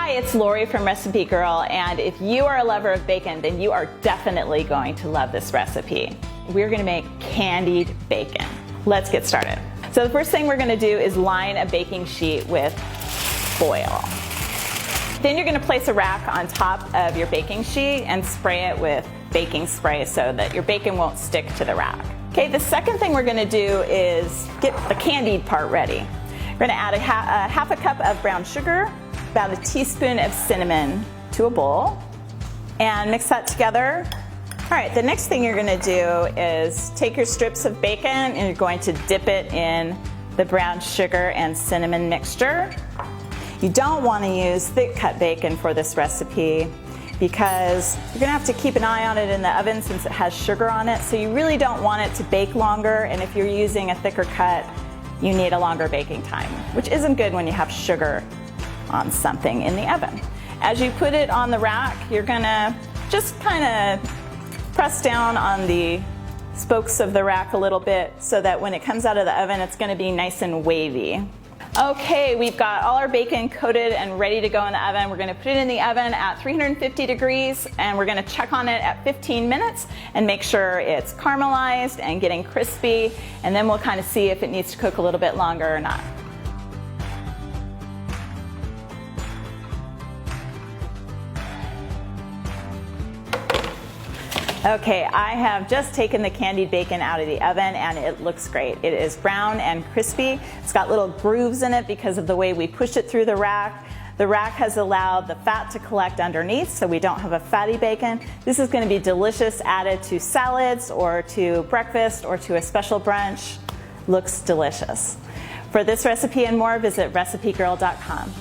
Hi, it's Lori from Recipe Girl, and if you are a lover of bacon, then you are definitely going to love this recipe. We're gonna make candied bacon. Let's get started. So the first thing we're gonna do is line a baking sheet with foil. Then you're gonna place a rack on top of your baking sheet and spray it with baking spray so that your bacon won't stick to the rack. Okay, the second thing we're gonna do is get the candied part ready. We're gonna add half a cup of brown sugar, about a teaspoon of cinnamon to a bowl, and mix that together. All right, the next thing you're gonna do is take your strips of bacon and you're going to dip it in the brown sugar and cinnamon mixture. You don't want to use thick cut bacon for this recipe because you're gonna have to keep an eye on it in the oven since it has sugar on it, so you really don't want it to bake longer, and if you're using a thicker cut, you need a longer baking time, which isn't good when you have sugar on something in the oven. As you put it on the rack, you're gonna just kind of press down on the spokes of the rack a little bit so that when it comes out of the oven, it's gonna be nice and wavy. Okay, we've got all our bacon coated and ready to go in the oven. We're gonna put it in the oven at 350 degrees and we're gonna check on it at 15 minutes and make sure it's caramelized and getting crispy, and then we'll kind of see if it needs to cook a little bit longer or not. Okay, I have just taken the candied bacon out of the oven and it looks great. It is brown and crispy. It's got little grooves in it because of the way we pushed it through the rack. The rack has allowed the fat to collect underneath so we don't have a fatty bacon. This is going to be delicious added to salads or to breakfast or to a special brunch. Looks delicious. For this recipe and more, visit recipegirl.com.